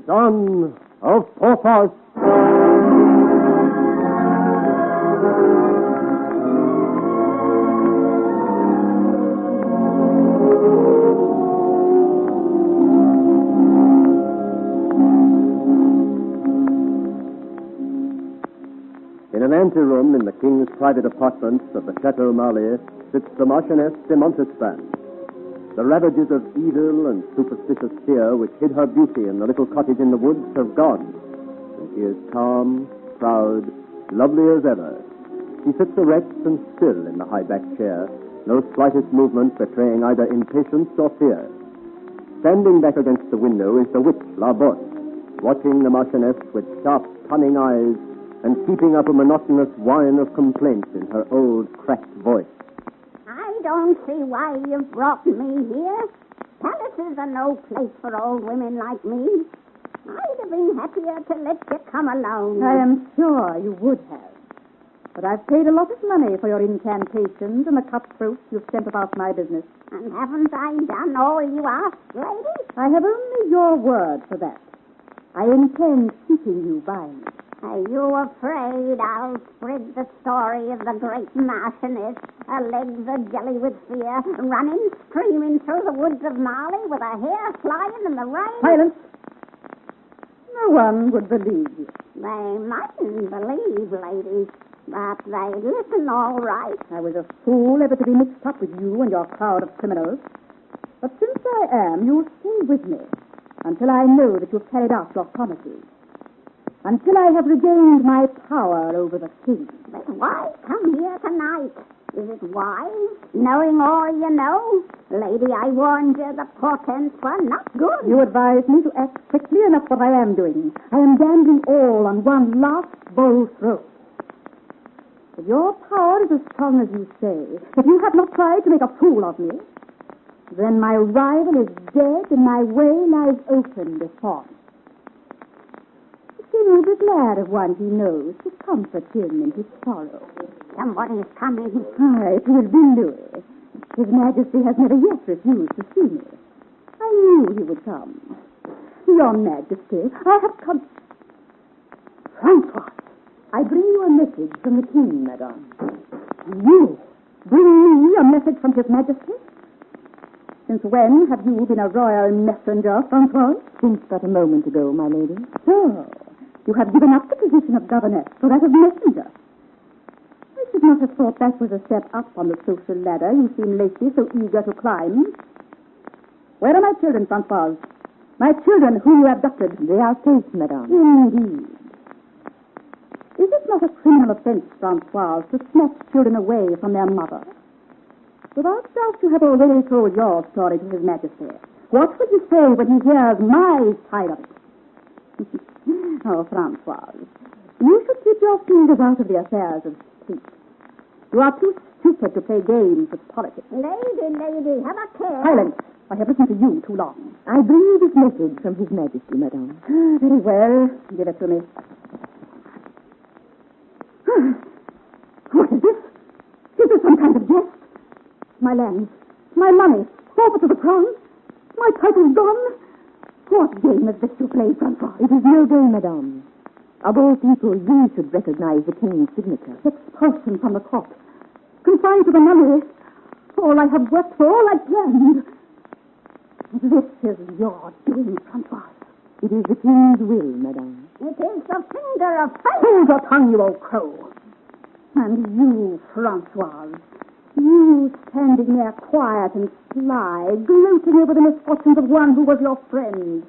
Son of Porthos. In an anteroom in the king's private apartments of the Chateau Marly sits the Marchioness de Montespan. The ravages of evil and superstitious fear which hid her beauty in the little cottage in the woods have gone, and she is calm, proud, lovely as ever. She sits erect and still in the high-backed chair, no slightest movement betraying either impatience or fear. Standing back against the window is the witch, La Botte, watching the Marchioness with sharp, cunning eyes and keeping up a monotonous whine of complaint in her old, cracked voice. I don't see why you've brought me here. Palaces are no place for old women like me. I'd have been happier to let you come alone. I am sure you would have. But I've paid a lot of money for your incantations and the cutthroats you've sent about my business. And haven't I done all you asked, lady? I have only your word for that. I intend keeping you by me. Are you afraid I'll spread the story of the great Marchioness, her legs are jelly with fear, running, screaming through the woods of Marly with her hair flying in the rain? Silence! No one would believe you. They mightn't believe, lady, but they'd listen all right. I was a fool ever to be mixed up with you and your crowd of criminals. But since I am, you'll stay with me until I know that you've carried out your promises. Until I have regained my power over the king. But why come here tonight? Is it wise, knowing all you know? Lady, I warned you the portents were not good. You advised me to act quickly, and that's what I am doing. I am gambling all on one last bold throw. If your power is as strong as you say, if you have not tried to make a fool of me, then my rival is dead and my way lies open before me. He will be glad of one he knows to comfort him in his sorrow. Somebody's coming. It will be Louis. His Majesty has never yet refused to see me. I knew he would come. Your Majesty, I have come... Francois, I bring you a message from the king, madame. You bring me a message from his Majesty? Since when have you been a royal messenger, Francois? Since but a moment ago, my lady. So, you have given up the position of governess for that of messenger. I should not have thought that was a step up on the social ladder you seem lately so eager to climb. Where are my children, Francois? My children whom you abducted? They are safe, madame. Indeed. Is it not a criminal offense, Francois, to snatch children away from their mother? Without doubt you have already told your story to His Majesty. What would you say when he hears my side of it? Oh, Francois, you should keep your fingers out of the affairs of state. You are too stupid to play games with politics. Lady, have a care. Silence. I have listened to you too long. I bring you this message from His Majesty, madame. Very well. Give it to me. What is this? Is this some kind of jest? My lands, my money, forfeit to the crown, my title's gone. What game is this you play, Francois? It is no game, madame. Of all people, you should recognize the king's signature. Expulsion from the court. Confined to the money. All I have worked for, all I planned. This is your doing, Francois. It is the king's will, madame. It is the finger of fate. Hold your tongue, you old crow. And you, Francois, you standing there quiet and sly, gloating over the misfortunes of one who was your friend.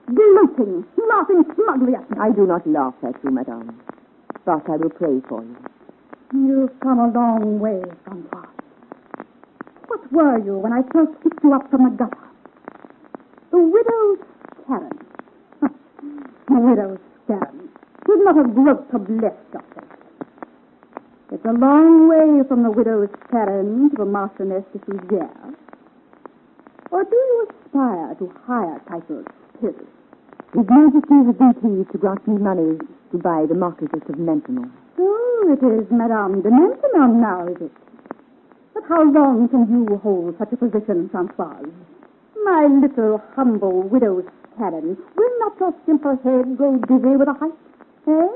Gloating, laughing smugly at me. I do not laugh at you, madame, but I will pray for you. You've come a long way, Francois. What were you when I first picked you up from the gutter? The widow's Karen. The widow's Karen. You've not a groat to bless yourself. It's a long way from the widow's Karen to the Marchioness de Fougère. Or do you aspire to higher titles still? His Majesty has been pleased to grant me money to buy the Marquisate of Maintenon. So it is Madame de Maintenon now, is it? But how long can you hold such a position, Francoise? My little humble widow's cannon, will not your simple head grow dizzy with a height? Eh?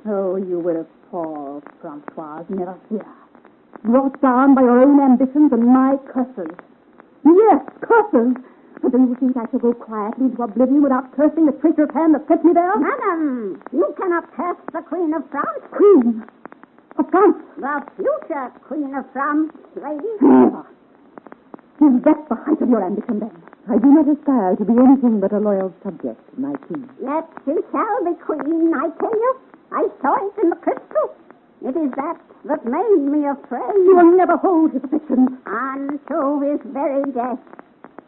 Oh, you will fall, Francois, never fear. Brought down by your own ambitions and my curses. Yes, curses! But do you think I shall go quietly into oblivion without cursing the traitorous hand that set me there? Madam, you cannot curse the Queen of France. Queen of France? The future Queen of France, lady. Never. Is that the height of your ambition, then? I do not aspire to be anything but a loyal subject to my king. Yet she shall be queen, I tell you. I saw it in the crystal. It is that made me afraid. You will never hold his affection. Unto his very death.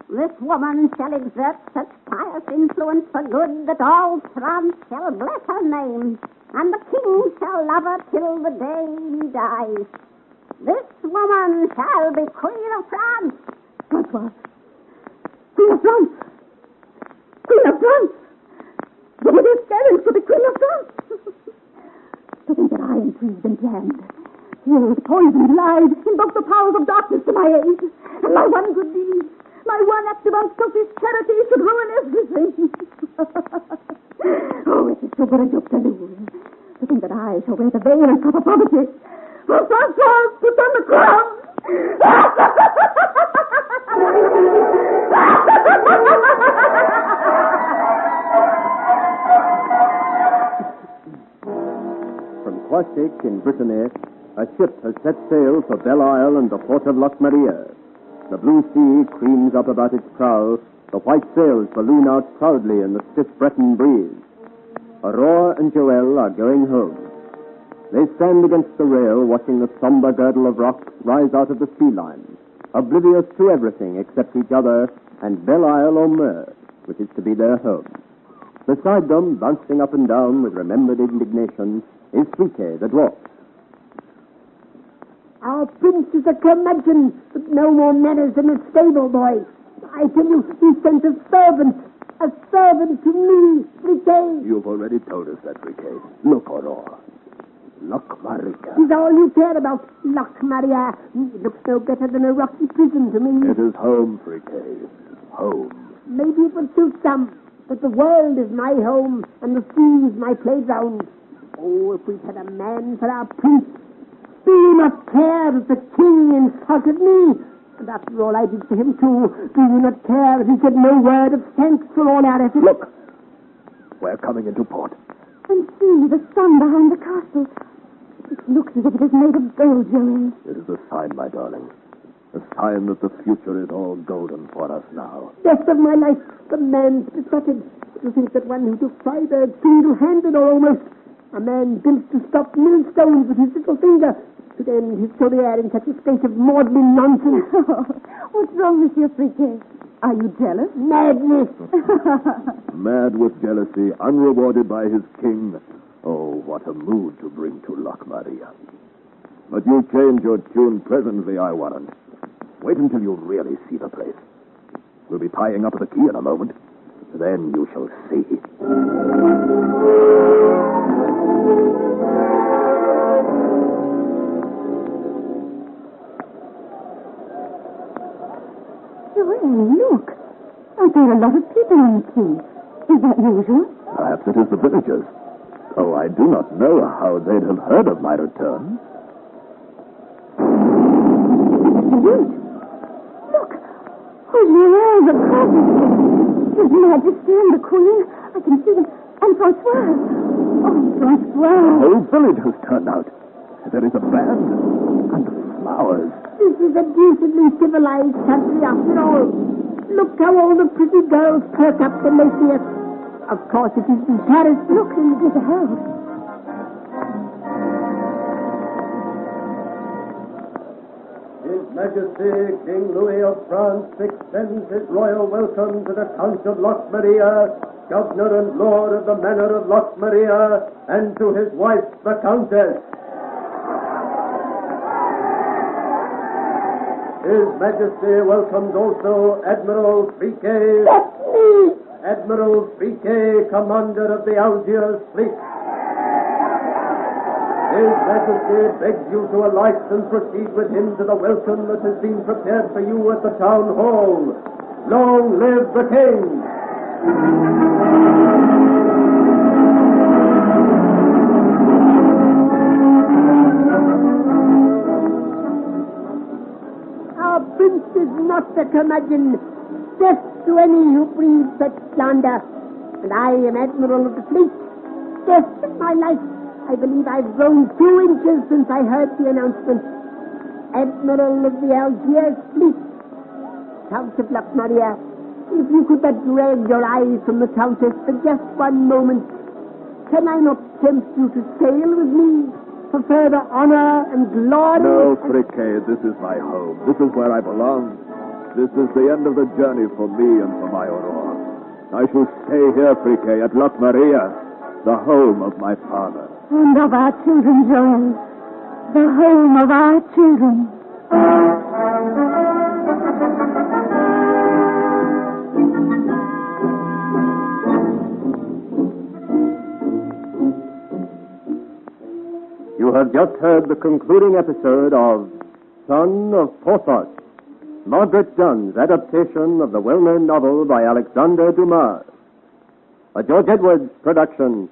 This woman shall exert such pious influence for good that all France shall bless her name, and the king shall love her till the day he dies. This woman shall be Queen of France. Francois. Queen of France. Queen of France. The widow's parents to be Queen of France. To think that I intrigued and planned, killed, poisoned, lied, invoked the powers of darkness to my aid, and my one good deed, my one act of unselfish charity should ruin everything. Oh, it is too good a joke to lose. To think that I shall wear the veil and proper poverty. For Francois put on the crown. From Croisic in Brittany, a ship has set sail for Belle Isle and the port of Loch Maria. The blue sea creams up about its prow, the white sails balloon out proudly in the stiff Breton breeze. Aurore and Joël are going home. They stand against the rail, watching the somber girdle of rocks rise out of the sea line, oblivious to everything except each other and Belle Isle or Mer, which is to be their home. Beside them, bouncing up and down with remembered indignation, is Friquet, the dwarf. Our prince is a curmudgeon, but no more manners than a stable boy. I tell you, he sent a servant to me, Friquet. You've already told us that, Friquet. Look, Aurore. Loch Maria. Is all you care about, Loch Maria. It looks no better than a rocky prison to me. It is home, Friquet. Home. Maybe it will suit some, but the world is my home, and the sea is my playground. Oh, if we had a man for our prince. Do you not care that the king insulted me? And after all I did for him too, do you not care that he said no word of thanks for all our efforts? Look! We're coming into port. And see the sun behind the castle. It looks as if it is made of gold, Joey. It is a sign, my darling. A sign that the future is all golden for us now. Death of my life, the man's besotted. To think that one who took Freiburg single-handed or almost, a man built to stop millstones with his little finger, should end his career in such a state of maudlin nonsense. What's wrong, Monsieur Friquet? Are you jealous? Madness! Mad with jealousy, unrewarded by his king. Oh, what a mood to bring to Loch Maria. But you'll change your tune presently, I warrant. Wait until you really see the place. We'll be tying up at the quay in a moment. Then you shall see. Look. Aren't there a lot of people on the quay? Is that usual? Perhaps it is the villagers. Oh, I do not know how they'd have heard of my return. Indeed. Look. Julien, the present. His Majesty and the Queen. I can see them. And Francois. Oh, Francois. The whole village has turned out. There is a band and flowers. This is a decently civilized country after all. Look how all the pretty girls perk up when they see us. Of course, it is in Paris. Look into the house. His Majesty King Louis of France extends his royal welcome to the Count of Loch Maria, Governor and Lord of the Manor of Loch Maria, and to his wife, the Countess. His Majesty welcomes also Admiral Friquet. That's me! Admiral Friquet, commander of the Algiers fleet. His Majesty begs you to alight and proceed with him to the welcome that has been prepared for you at the town hall. Long live the King! Our prince is not a curmudgeon. Death to any who breathe such slander. And I am admiral of the fleet. Death of my life. I believe I've grown 2 inches since I heard the announcement. Admiral of the Algiers fleet. Count of Maria, if you could but drag your eyes from the Countess for just one moment, can I not tempt you to sail with me for further honor and glory? No, Friquet, this is my home. This is where I belong. This is the end of the journey for me and for my Aurora. I shall stay here, Friquet, at Maria, the home of my father. And of our children, Joel. The home of our children. You have just heard the concluding episode of Son of Porthos, Margaret Dunn's adaptation of the well-known novel by Alexander Dumas. A George Edwards production.